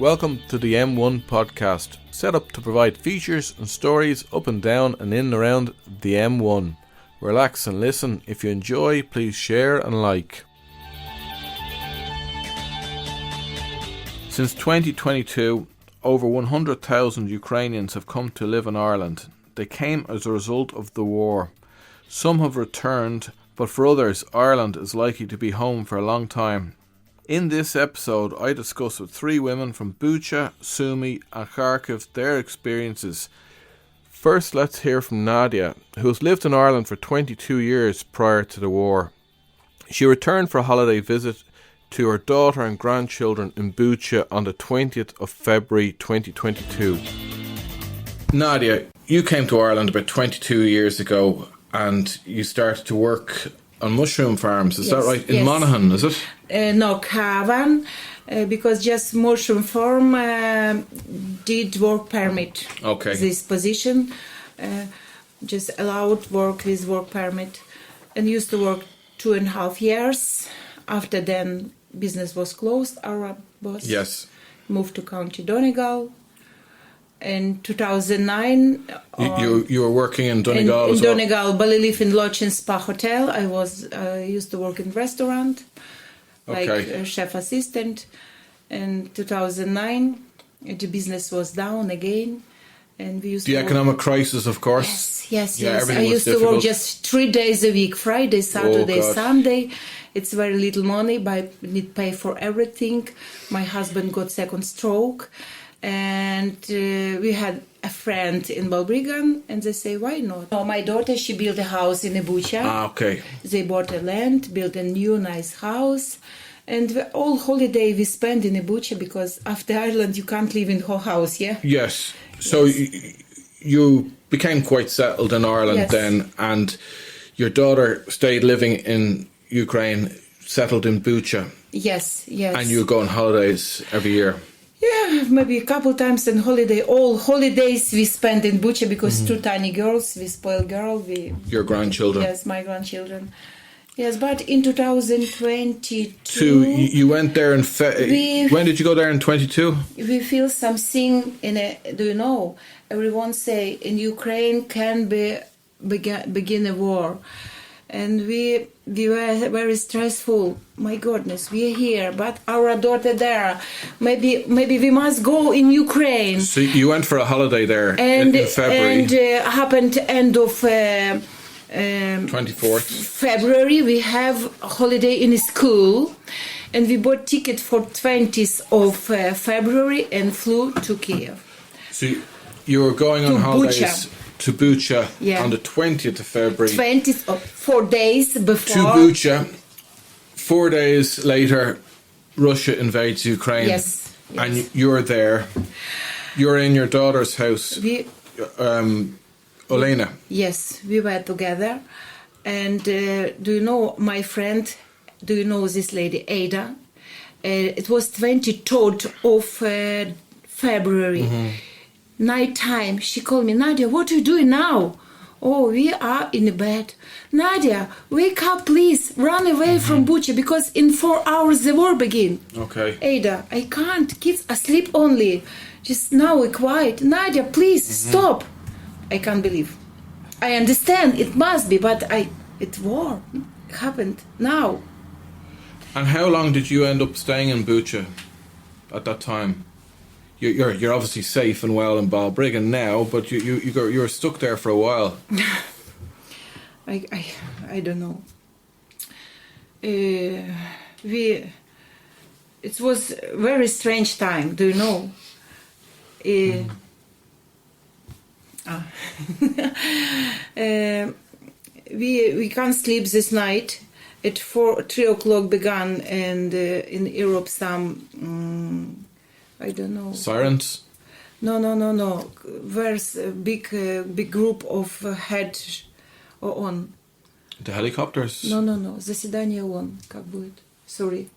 Welcome to the M1 podcast, set up to provide features and stories up and down and in and around the M1. Relax and listen. If you enjoy, please share and like. Since 2022, over 100,000 Ukrainians have come to live in Ireland. They came as a result of the war. Some have returned, but for others, Ireland is likely to be home for a long time. In this episode, I discuss with three women from Bucha, Sumy and Kharkiv their experiences. First, let's hear from Nadia, who has lived in Ireland for 22 years prior to the war. She returned for a holiday visit to her daughter and grandchildren in Bucha on the 20th of February 2022. Nadia, you came to Ireland about 22 years ago and you started to work on mushroom farms, is that right? In Monaghan, is it? No, Kyiv, because just mushroom farm did work permit. Okay. This position just allowed work with work permit, and used to work 2.5 years. After then, business was closed. Our boss moved to County Donegal. In 2009, you were working in Donegal as well? In Donegal, Balbriggan in Lodge and Spa Hotel. I used to work in restaurant, like a chef assistant. In 2009, the business was down again, and we used the economic crisis, of course. Yes. I used to work just 3 days a week: Friday, Saturday, Sunday. It's very little money, but we need to pay for everything. My husband got second stroke. And we had a friend in Balbriggan, and they say, why not? So my daughter, she built a house in Bucha. They bought a land, built a new nice house, and all holiday we spend in Bucha, because after Ireland you can't live in whole house, yeah? Yes. So you became quite settled in Ireland then, and your daughter stayed living in Ukraine, settled in Bucha. Yes. And you go on holidays every year. Yeah, maybe a couple times in holiday. All holidays we spend in Bucha, because two tiny girls, we spoiled girl. Your grandchildren? Yes, my grandchildren. Yes, but in 2022... you went there in... when did you go there in 22? We feel something do you know, everyone say in Ukraine can begin a war. And we were very stressful. My goodness, we are here, but our daughter there. Maybe we must go in Ukraine. So you went for a holiday there in February. And happened end of 24th February. We have a holiday in school, and we bought ticket for 20th of February and flew to Kyiv. So you were going on holidays. Bucha. To Bucha on the 20th of February. 20th of 4 days before. To Bucha. 4 days later, Russia invades Ukraine. Yes. And you're there. You're in your daughter's house, Olena. Yes, we were together. And do you know my friend, do you know this lady, Ada? It was 23rd of February. Night time, she called me, Nadia, what are you doing now? Oh, we are in bed. Nadia, wake up, please. Run away from Bucha, because in 4 hours the war begin. Okay. Ada, I can't. Kids asleep only. Just now quiet. Nadia, please stop. I can't believe. I understand it must be, but it's war. It happened now. And how long did you end up staying in Bucha at that time? You're obviously safe and well in Balbriggan now, but you were stuck there for a while. I don't know. It was a very strange time. Do you know? We can't sleep this night. At 3 o'clock began, and in Europe some. I don't know. Sirens? No. There's a big group of head on. The helicopters? No. Заседание ООН. Как будет? Sorry.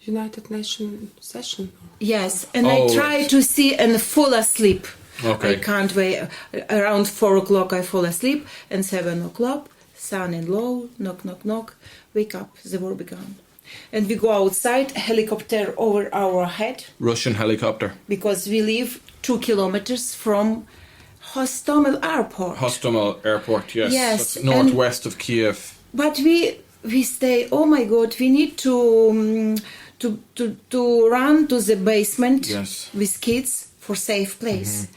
United Nations session. Yes, and I try to see and fall asleep. Okay. I can't wait. Around 4 o'clock I fall asleep, and 7 o'clock, son-in-law, knock. Wake up, the war began. and we go outside, helicopter over our head, Russian helicopter. because we live 2 kilometers from Hostomel Airport. Hostomel Airport, yes. Yes, That's northwest of Kyiv. But we stay. Oh my God! We need to run to the basement, Yes. with kids for safe place,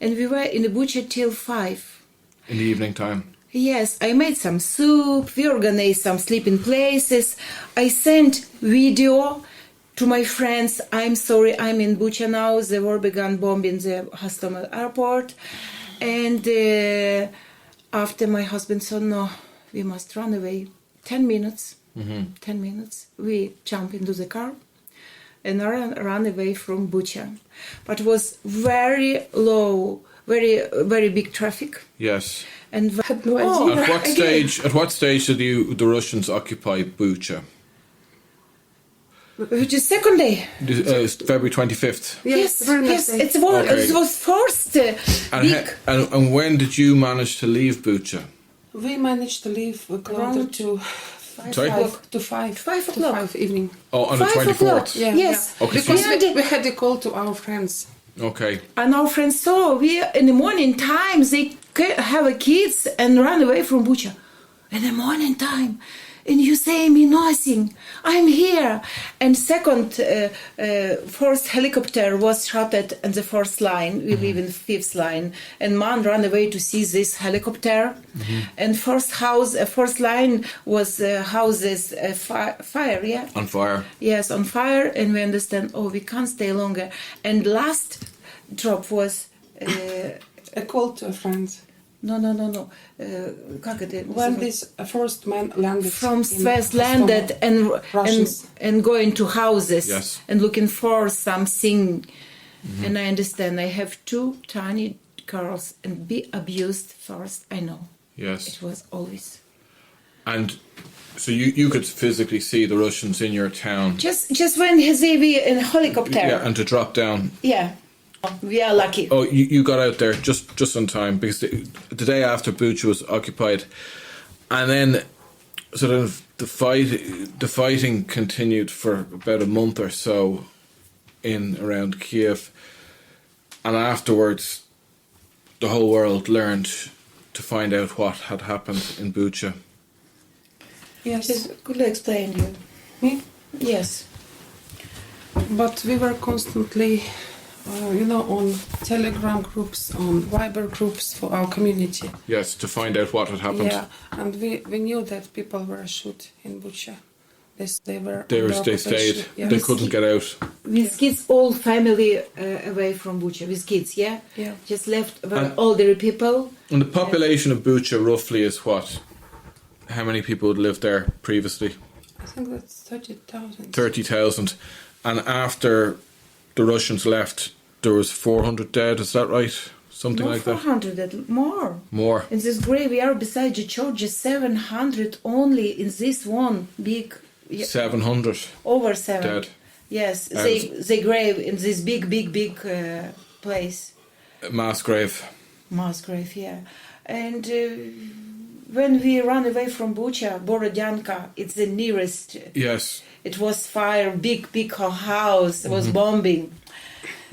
and we were in the Bucha till 5. In the evening time. Yes, I made some soup. We organized some sleeping places. I sent video to my friends. I'm sorry, I'm in Bucha now. The war began bombing the Hostomel Airport, and after my husband said, "No, we must run away." 10 minutes. 10 minutes. We jump into the car and run away from Bucha. But it was very low, very big traffic. Yes. And had no idea. At what stage did the Russians occupy Bucha? Which is second day. February 25th. Yes, very nice yes. day. Okay. It was first week. And when did you manage to leave Bucha? We managed to leave closer Around to Sorry? 5 to 5. 5 o'clock. 5 evening. Oh, on the 5 o'clock. 24th. Yeah, Yes. yeah. Okay, Because so- we had a call to our friends. Okay. And our friends saw we in the morning time they have a kids and run away from Bucha. In the morning time, and you say me nothing. I'm here. And second, first helicopter was shot at in the first line. We live in fifth line, and man ran away to see this helicopter. And first line was houses fire. Yeah. On fire. Yes, on fire, and we understand, oh, we can't stay longer. And last drop was, A call to a friend. no. Как это When называется? this first man landed From in Sves Hostomel, landed Russians. and going to houses Yes. and looking for something. And I understand, I have 2 tiny girls and be abused first, I know. Yes. It was always. And so you could physically see the Russians in your town. Just when they were in helicopter. Yeah, and to drop down. Yeah. We are lucky. Oh, you got out there just on time, because the day after Bucha was occupied, and then sort of the fighting continued for about a month or so in around Kyiv, and afterwards the whole world learned to find out what had happened in Bucha. Yes, Could I explain you? me. Yes. But we were constantly, on Telegram groups, on Viber groups for our community. Yes, to find out what had happened. Yeah, and we knew that people were shot in Bucha. They were. They under stayed. occupation. Yeah. They couldn't get out. With kids, all family away from Bucha. With kids, yeah? Yeah. Just left And- older people. And the population of Bucha roughly is what? How many people had lived there previously? I think that's 30,000. 30,000. And after the Russians left, there was 400 dead, is that right? Something Not like that? 400, more. More. In this graveyard beside the church, just 700 only in this one big, 700 over 7. dead. Yes, And- they grave in this big place. Mass grave. Mass grave, yeah. And when we ran away from Bucha, Borodyanka, it's the nearest. Yes. It was fire, big house, it was bombing.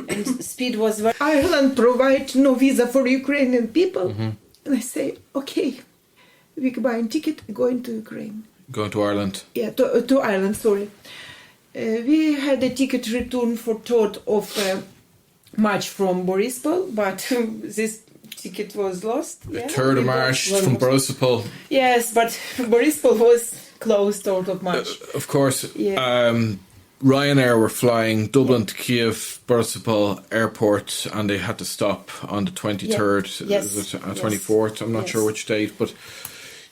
And speed was very... Ireland provide no visa for Ukrainian people. And I say, okay, we buy a ticket, going to Ukraine. Going to Ireland. Yeah, to Ireland, sorry. We had a ticket return for 3rd of March from Borispol, but this ticket was lost. Yeah, 3rd of we March got- from Borisopol. Yes, but Borispol was closed 3rd of March. Of course, Yeah. Ryanair were flying Dublin to Kyiv, Borisopol Airport, and they had to stop on the 23rd, Yes. is it, Yes. 24th, I'm not Yes. sure which date, but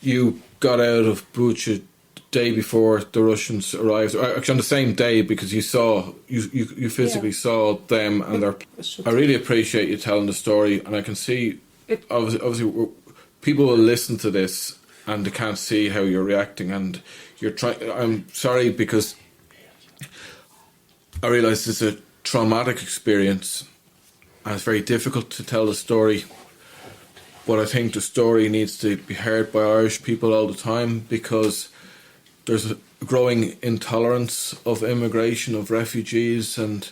you got out of Bucha the day before the Russians arrived, or actually on the same day, because you physically saw them, and I really appreciate you telling the story, and I can see, obviously people will listen to this and they can't see how you're reacting, and I'm sorry, because I realise it's a traumatic experience and it's very difficult to tell the story, but I think the story needs to be heard by Irish people all the time, because there's growing intolerance of immigration, of refugees, and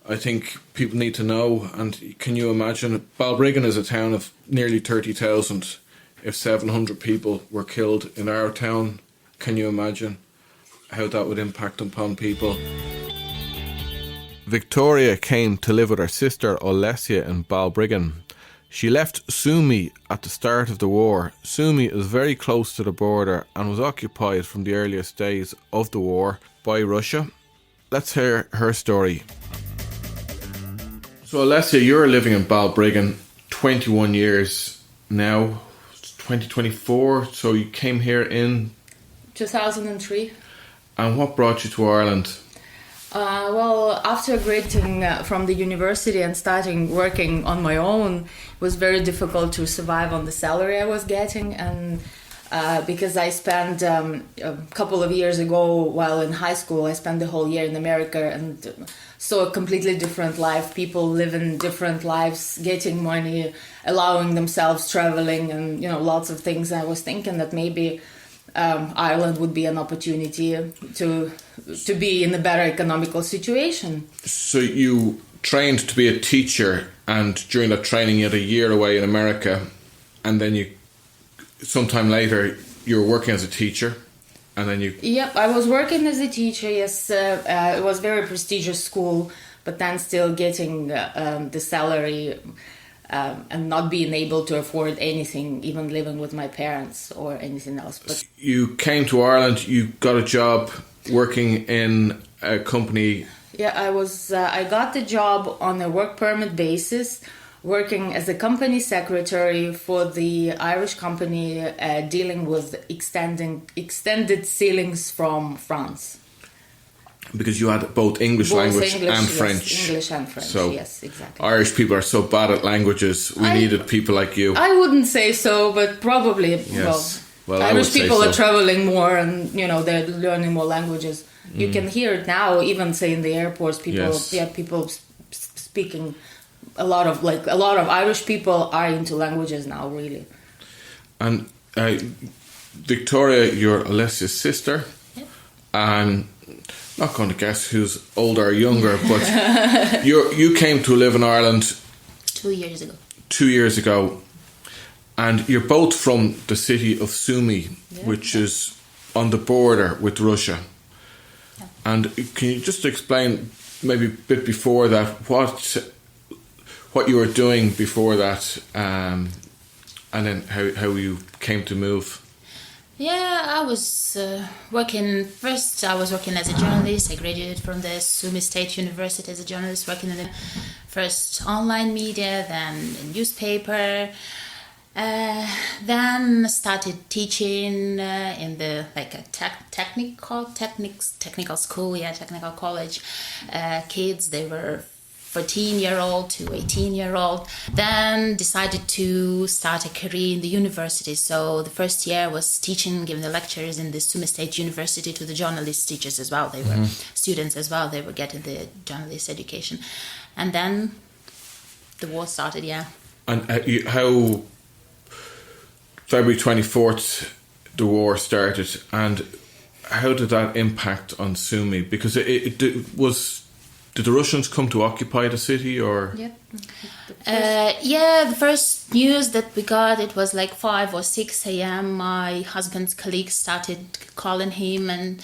I think people need to know. And can you imagine, Balbriggan is a town of nearly 30,000. If 700 people were killed in our town, can you imagine how that would impact upon people? Victoria came to live with her sister Olesia in Balbriggan. She left Sumy at the start of the war. Sumy is very close to the border and was occupied from the earliest days of the war by Russia. Let's hear her story. So Olesia, you're living in Balbriggan 21 years now, 2024, so you came here in 2003. And what brought you to Ireland? Well, after graduating from the university and starting working on my own, it was very difficult to survive on the salary I was getting. And because I spent a couple of years ago, while in high school, I spent the whole year in America and saw a completely different life. People living different lives, getting money, allowing themselves traveling, and lots of things. I was thinking that maybe Ireland would be an opportunity to be in a better economical situation. So you trained to be a teacher, and during that training you had a year away in America, and then sometime later you were working as a teacher, and then you... Yep, I was working as a teacher, yes. It was a very prestigious school, but then still getting the salary and not being able to afford anything, even living with my parents or anything else. But you came to Ireland, you got a job working in a company. Yeah, I got the job on a work permit basis, working as a company secretary for the Irish company dealing with extended ceilings from France. Because you had both English language and yes, French. English and French, so yes, exactly. Irish people are so bad at languages. We needed people like you. I wouldn't say so, but probably. Yes. Well, Irish people are traveling more, and they're learning more languages. You can hear it now, even say in the airports. People, people speaking a lot of Irish people are into languages now, really. And Victoria, you're Olesia's sister. Yep. And not going to guess who's older or younger, but you came to live in Ireland 2 years ago. 2 years ago, and you're both from the city of Sumy, which is on the border with Russia. Yeah. And can you just explain, maybe a bit before that, what you were doing before that, and then how you came to move? Yeah, I was working. First, I was working as a journalist. I graduated from the Sumy State University as a journalist, working in the first online media, then a newspaper. Then started teaching in the technical school, technical college. Kids, they were 14-year-old to 18-year-old. Then decided to start a career in the university. So the first year was teaching, giving the lectures in the Sumy State University to the journalist teachers as well. They were students as well. They were getting the journalist education. And then the war started, And how... February 24th, the war started, and how did that impact on Sumy? Because did the Russians come to occupy the city, or? Yep. The first news that we got, it was like 5 or 6 a.m. My husband's colleagues started calling him and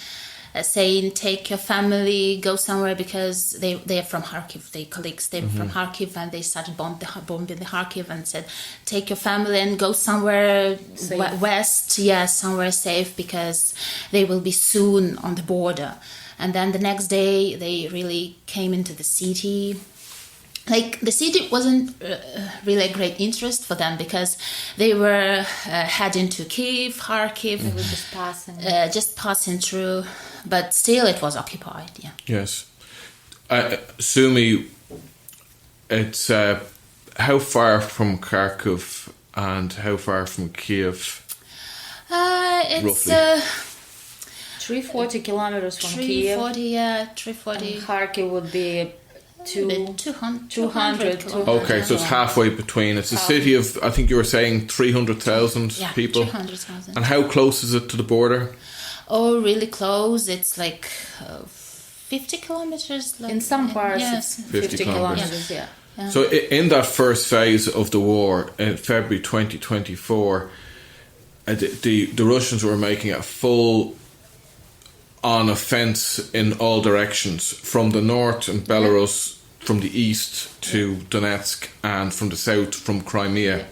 saying, take your family, go somewhere, because they're from Kharkiv. They colleagues, they're from Kharkiv, and they started bombing the Kharkiv and said, take your family and go somewhere west, somewhere safe, because they will be soon on the border. And then the next day they really came into the city. Like, the city wasn't really a great interest for them, because they were heading to Kyiv, Kharkiv. They were just passing through, but still it was occupied, Yes. Sumy, it's how far from Kharkiv and how far from Kyiv? It's... roughly? 340 kilometers from 340, Kyiv. 340. And Kharkiv would be 200. Okay, so it's halfway between. It's a city of, I think you were saying, 300,000 people. 300,000. And how close is it to the border? Oh, really close. It's like 50 kilometers. Like, In some parts, yes. it's 50 50 kilometers, yeah. So in that first phase of the war, in February 2024, the Russians were making a full on offence in all directions, from the north in Belarus, from the east to Donetsk, and from the south from Crimea. Yeah.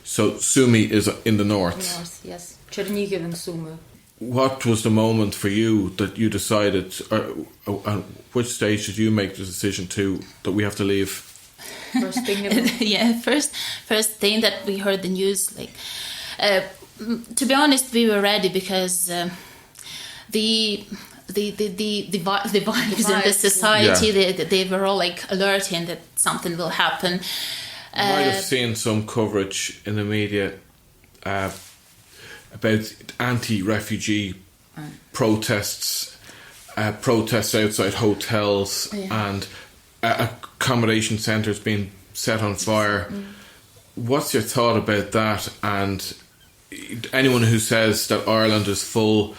So Sumy is in the north. North, yes. Chernihiv and Sumy. What was the moment for you that you decided, or at which stage did you make the decision that we have to leave? First thing in Yeah, first thing that we heard the news, like, to be honest, we were ready because the vibes in the society, they were all like alerting that something will happen. You might have seen some coverage in the media about anti-refugee protests outside hotels and accommodation centres being set on fire. What's your thought about that? And anyone who says that Ireland is full,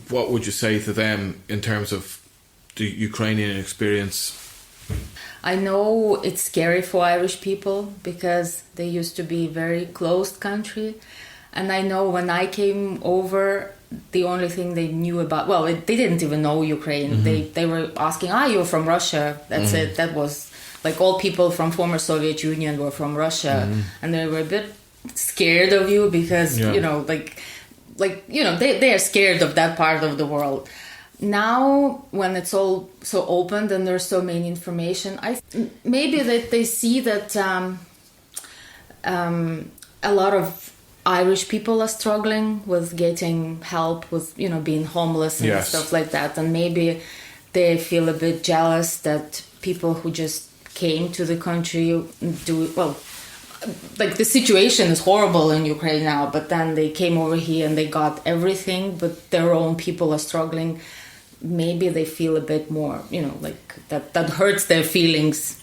what would you say to them in terms of the Ukrainian experience? I know it's scary for Irish people because they used to be a very closed country. And I know when I came over, the only thing they knew about, well, they didn't even know Ukraine. They were asking, you're from Russia. That's it. That was like all people from former Soviet Union were from Russia. And they were a bit scared of you because, they are scared of that part of the world. Now, when it's all so open and there's so many information, maybe that they see that a lot of Irish people are struggling with getting help with, being homeless and stuff like that. And maybe they feel a bit jealous that people who just came to the country like the situation is horrible in Ukraine now, but then they came over here and they got everything, but their own people are struggling. Maybe they feel a bit more, like that hurts their feelings.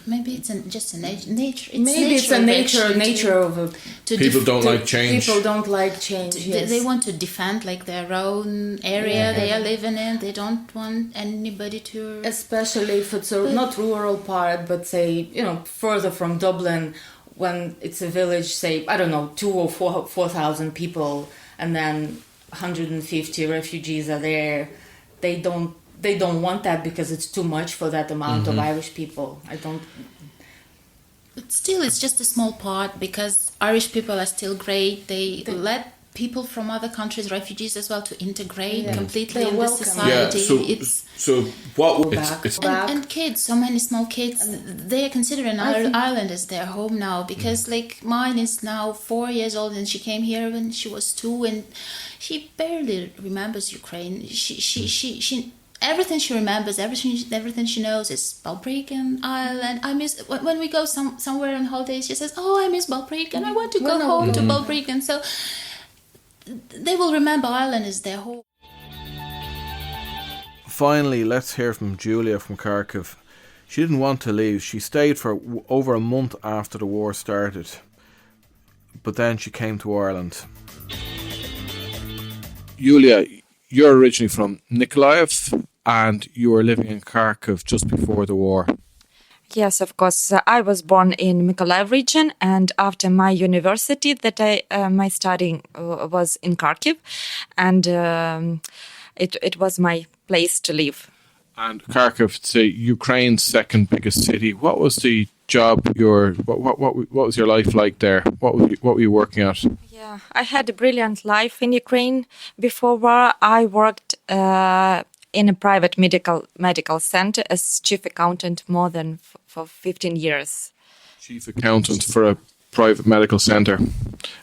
Maybe it's just a nature. Maybe it's a nature of a... People don't like change. People don't like change, yes. They want to defend like their own area they are living in. They don't want anybody to... Especially if it's not rural part, but say, further from Dublin, when it's a village, say, 2 or 4,000 people, and then 150 refugees are there. They don't want that because it's too much for that amount of Irish people. But still, it's just a small part because Irish people are still great. They let people from other countries, refugees as well, to integrate completely in the society. And kids, so many small kids, they are considering Ireland as their home now because like mine is now 4 years old and she came here when she was 2 and she barely remembers Ukraine. She everything she remembers, everything she knows is Balbriggan, Ireland. I miss when we go somewhere on holidays. She says, "Oh, I miss Balbriggan. I want to go home to Balbriggan." So they will remember Ireland as their home. Finally, let's hear from Julia from Kharkiv. She didn't want to leave. She stayed for over a month after the war started, but then she came to Ireland. Julia, you're originally from Nikolaev and you were living in Kharkiv just before the war. Yes, of course. I was born in Mykolaiv region, and after my university, my studying was in Kharkiv, and it was my place to live. And Kharkiv, it's Ukraine's second biggest city. What was the job? What was your life like there? What were you working at? Yeah, I had a brilliant life in Ukraine. Before war, I worked in a private medical center as chief accountant more than for 15 years. Chief accountant for a private medical center.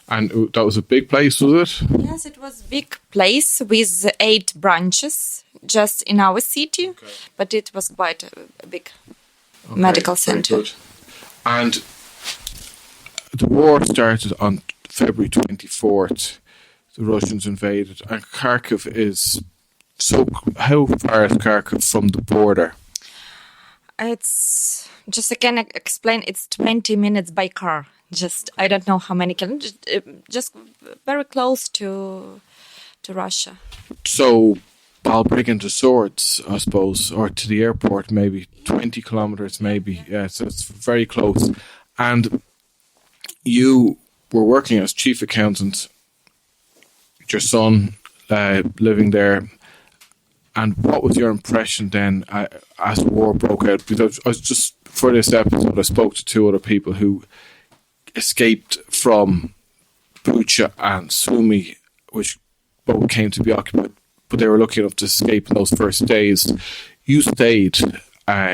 And that was a big place, was it? Yes, it was a big place with 8 branches just in our city, but it was quite a big medical center. Good. And the war started on February 24th. The Russians invaded, and Kharkiv is... So how far is Kharkiv from the border? It's just, I can explain, it's 20 minutes by car. Just, I don't know how many kilometers, just very close to Russia. So Balbriggan to Swords, I suppose, or to the airport, maybe 20 kilometers, maybe. Yeah, so it's very close. And you were working as chief accountant, your son living there. And what was your impression then as the war broke out? Because I was just, for this episode, I spoke to two other people who escaped from Bucha and Sumy, which both came to be occupied, but they were lucky enough to escape in those first days. You stayed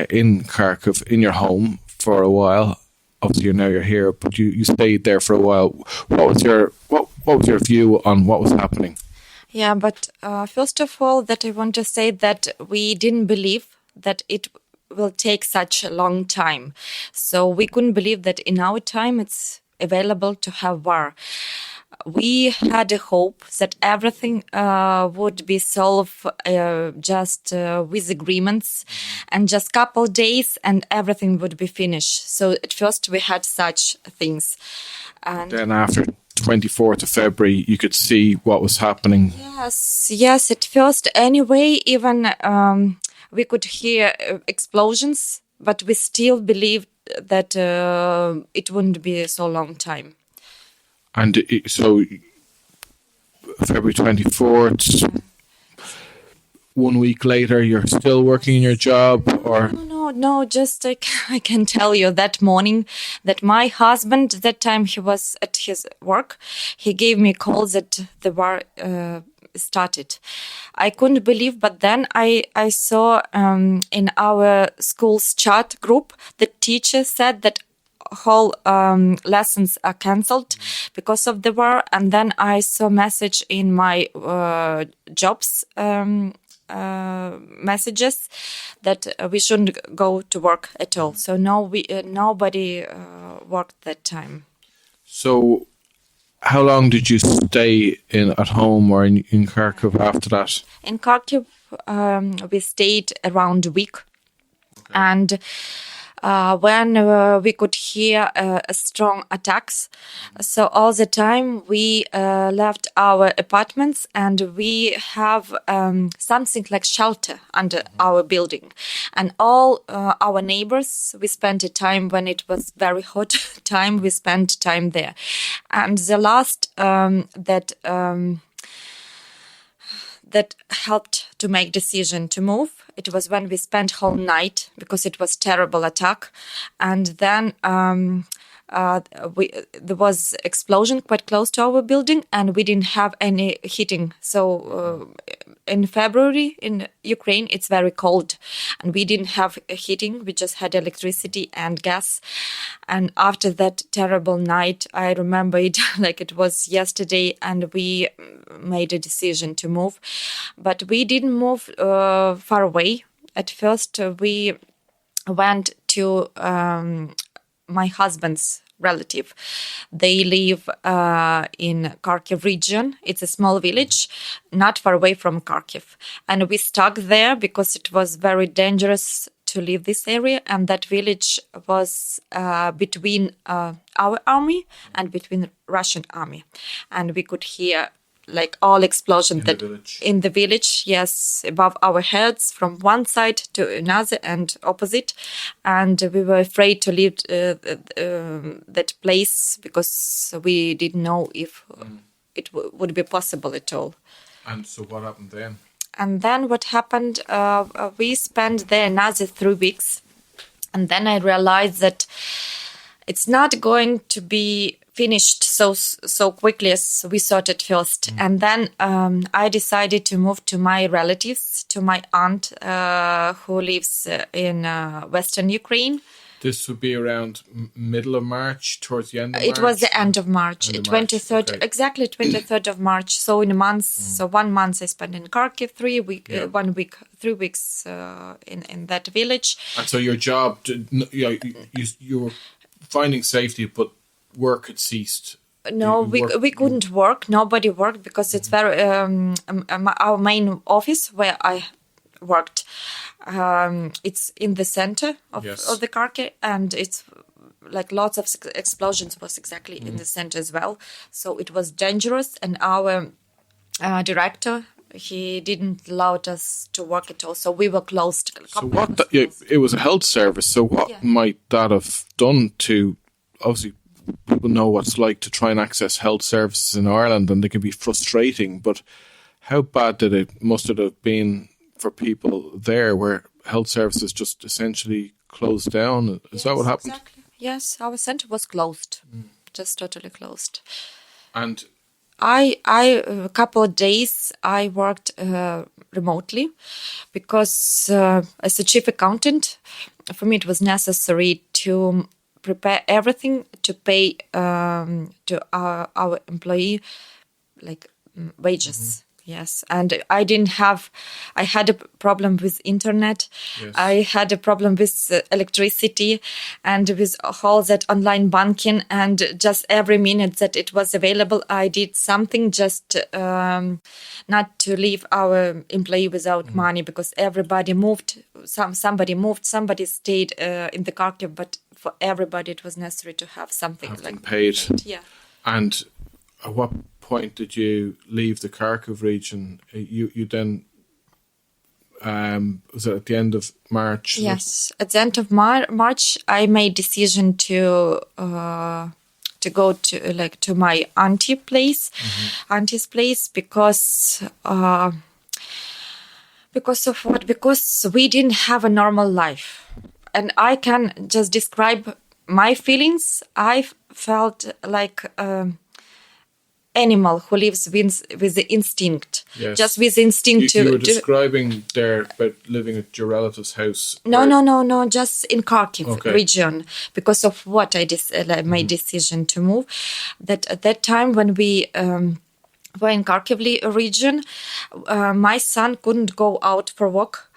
in Kharkiv, in your home, for a while. Obviously, you're here, but you stayed there for a while. What was your view on what was happening? Yeah, but first of all, that I want to say that we didn't believe that it will take such a long time. So we couldn't believe that in our time it's available to have war. We had a hope that everything would be solved just with agreements and just couple days and everything would be finished. So at first we had such things. And then after 24th of February, you could see what was happening. Yes, at first anyway, even we could hear explosions, but we still believed that it wouldn't be so long time. And so February 24th, 1 week later, you're still working in your job, or? No, just I can tell you that morning that my husband, that time he was at his work, he gave me a call that the war started. I couldn't believe, but then I saw in our school's chat group, the teacher said that whole lessons are cancelled because of the war, and then I saw message in my jobs messages that we shouldn't go to work at all. So nobody worked that time. So how long did you stay at home or in Kharkiv after that? In Kharkiv, we stayed around a week. Okay. And when we could hear strong attacks. So all the time we left our apartments and we have something like shelter under our building. And all our neighbors, we spent a time when it was very hot time, we spent time there. And the last that helped to make decision to move. It was when we spent whole night because it was terrible attack, and then there was explosion quite close to our building, and we didn't have any heating. So in February in Ukraine it's very cold, and we didn't have heating. We just had electricity and gas. And after that terrible night, I remember it like it was yesterday, and we made a decision to move. But we didn't move far away. At first, we went to my husband's relative. They live in Kharkiv region. It's a small village, not far away from Kharkiv. And we stuck there because it was very dangerous to leave this area. And that village was between our army and between Russian army. And we could hear like all explosions in the village, yes, above our heads from one side to another and opposite. And we were afraid to leave that place because we didn't know if it would be possible at all. And so what happened then? And then what happened, we spent there another 3 weeks. And then I realized that it's not going to be finished so quickly as we thought at first. And then I decided to move to my relatives, to my aunt who lives in Western Ukraine. This would be around middle of March, towards the end of March? It was the end of March, 23rd, okay. Exactly 23rd of March. So in a month, so 1 month I spent in Kharkiv, 3 weeks in that village. And so your job, you were finding safety, but work had ceased. No, we couldn't work. Nobody worked because it's very our main office where I worked. It's in the center of the Kharkiv, and it's like lots of explosions was exactly in the center as well. So it was dangerous, and our director, he didn't allow us to work at all. So we were closed. So it was a health service. So what might that have done to, obviously, people know what it's like to try and access health services in Ireland, and they can be frustrating. But how bad must it have been for people there, where health services just essentially closed down? Is that what happened? Exactly. Yes, our center was closed, just totally closed. And I a couple of days I worked remotely because as a chief accountant, for me it was necessary to prepare everything to pay to our employee like wages. Yes, and I had a problem with internet. Yes. I had a problem with electricity and with all that online banking, and just every minute that it was available, I did something just not to leave our employee without money, because everybody moved. Somebody moved, somebody stayed in the Kharkiv, but for everybody it was necessary to have something paid. Yeah. And at what point did you leave the Kharkiv region? You then was it at the end of March? Yes, at the end of March, I made decision to go to my auntie's place, because of what? Because we didn't have a normal life, and I can just describe my feelings. I felt like animal who lives with the instinct. Yes. Just with instinct. You were describing there about living at your relative's house. No, just in Kharkiv region, because of what I made decision to move. That at that time when we were in Kharkiv region, my son couldn't go out for walk.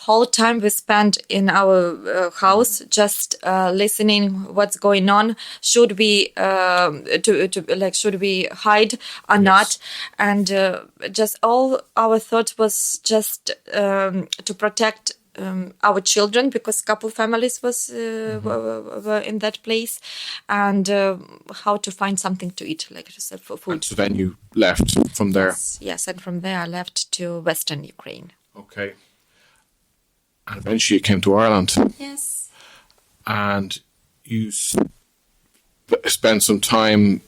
Whole time we spent in our house, just listening what's going on. Should we should we hide or not? And just all our thoughts was just to protect our children, because couple families were in that place, and how to find something to eat, like for food. And so then you left from there. Yes, and from there I left to Western Ukraine. Okay. And eventually you came to Ireland. Yes. And you spent some time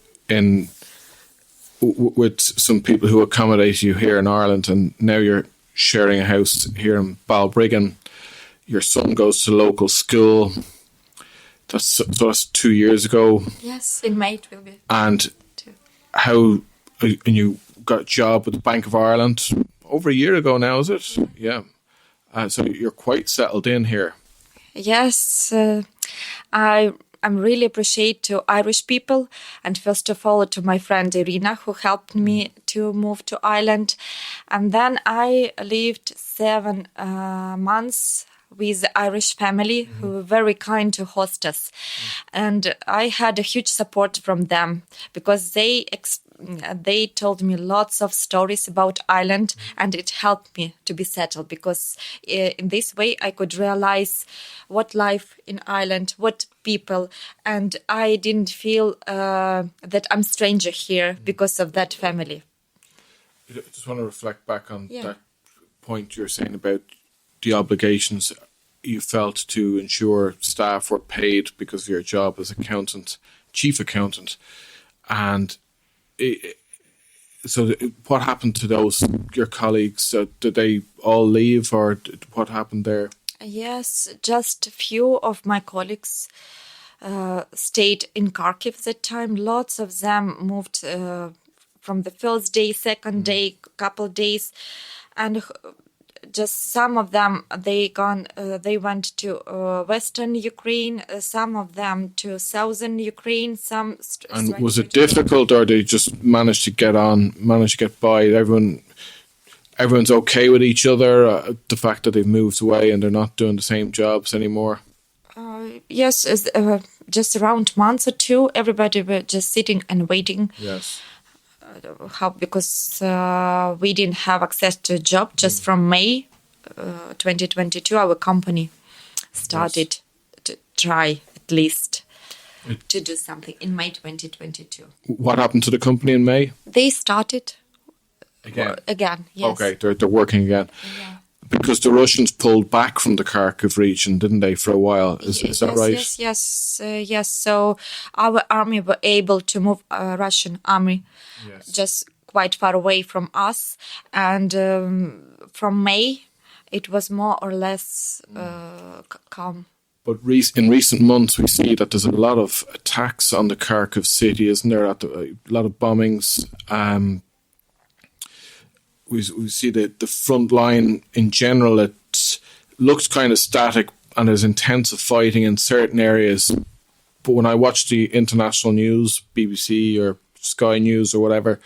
with some people who accommodate you here in Ireland, and now you're sharing a house here in Balbriggan. Your son goes to local school. That's 2 years ago. Yes, in May it will be. And you got a job with the Bank of Ireland over a year ago now, is it? Yeah. So you're quite settled in here. Yes, I'm really appreciate to Irish people, and first of all to my friend Ivana, who helped me to move to Ireland. And then I lived 7 months with the Irish family, who were very kind to host us. And I had a huge support from them, because they told me lots of stories about Ireland, and it helped me to be settled, because in this way I could realize what life in Ireland, what people, and I didn't feel that I'm stranger here because of that family. I just want to reflect back on that point you're saying about the obligations you felt to ensure staff were paid because of your job as chief accountant. And so what happened to your colleagues? Did they all leave, or what happened there? Yes, just a few of my colleagues stayed in Kharkiv that time. Lots of them moved from the first day, second day, couple days, and just some of them they went to Western Ukraine, some of them to Southern Ukraine. And was it difficult, or they just managed to get by? Everyone's okay with each other. The fact that they've moved away and they're not doing the same jobs anymore. Yes, just around months or 2, everybody were just sitting and waiting. Yes. Because we didn't have access to a job just from May 2022, our company started to try at least to do something in May 2022. What happened to the company in May? They started Again, yes. Okay, they're working again. Yeah. Because the Russians pulled back from the Kharkiv region, didn't they, for a while? Is that right? Yes. So our army were able to move Russian army just quite far away from us. And from May, it was more or less calm. But in recent months, we see that there's a lot of attacks on the Kharkiv city, isn't there? A lot of bombings. We see the front line in general, it looks kind of static and there's intensive fighting in certain areas. But when I watch the international news, BBC or Sky News or whatever,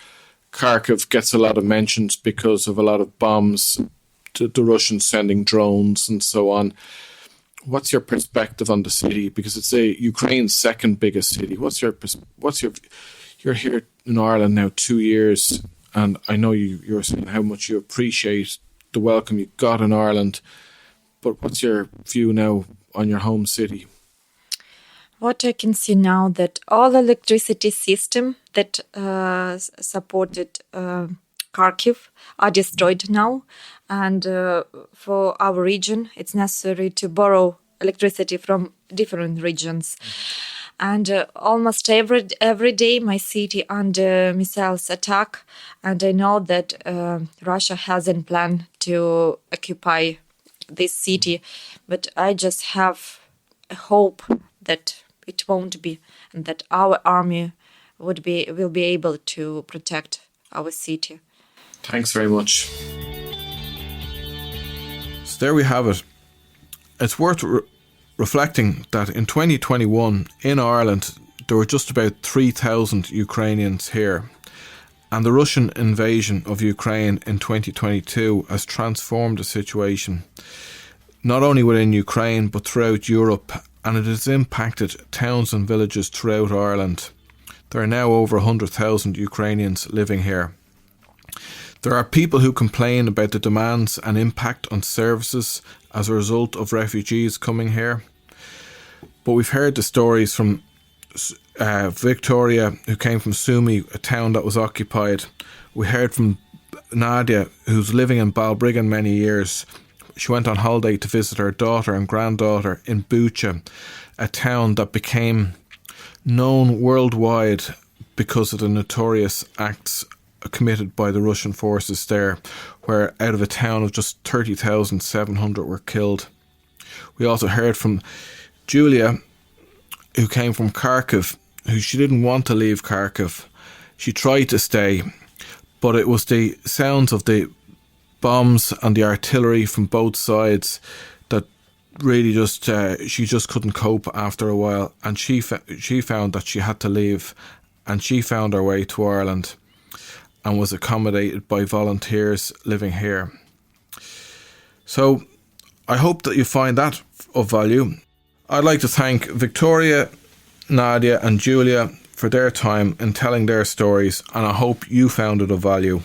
Kharkiv gets a lot of mentions because of a lot of bombs, the Russians sending drones and so on. What's your perspective on the city? Because it's Ukraine's second biggest city. You're here in Ireland now 2 years. And I know you're saying how much you appreciate the welcome you got in Ireland. But what's your view now on your home city? What I can see now that all electricity system that supported Kharkiv are destroyed now. And for our region, it's necessary to borrow electricity from different regions. And almost every day my city under missiles attack, and I know that Russia hasn't planned to occupy this city, but I just have a hope that it won't be, and that our army will be able to protect our city. Thanks very much. So there we have it. It's worth reflecting that in 2021 in Ireland there were just about 3,000 Ukrainians here, and the Russian invasion of Ukraine in 2022 has transformed the situation not only within Ukraine but throughout Europe, and it has impacted towns and villages throughout Ireland. There are now over 100,000 Ukrainians living here. There are people who complain about the demands and impact on services as a result of refugees coming here. But we've heard the stories from Victoria, who came from Sumy, a town that was occupied. We heard from Nadia, who's living in Balbriggan many years. She went on holiday to visit her daughter and granddaughter in Bucha, a town that became known worldwide because of the notorious acts committed by the Russian forces there, where out of a town of just 30,700 were killed. We also heard from Julia, who came from Kharkiv, who she didn't want to leave Kharkiv. She tried to stay, but it was the sounds of the bombs and the artillery from both sides that really she just couldn't cope after a while, and she found that she had to leave, and she found her way to Ireland and was accommodated by volunteers living here. So I hope that you find that of value. I'd like to thank Victoria, Nadia and Julia for their time in telling their stories, and I hope you found it of value.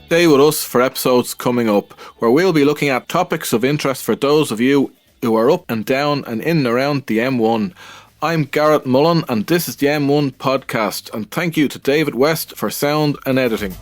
Stay with us for episodes coming up, where we'll be looking at topics of interest for those of you who are up and down and in and around the M1. I'm Garrett Mullen and this is the M1 podcast, and thank you to David West for sound and editing.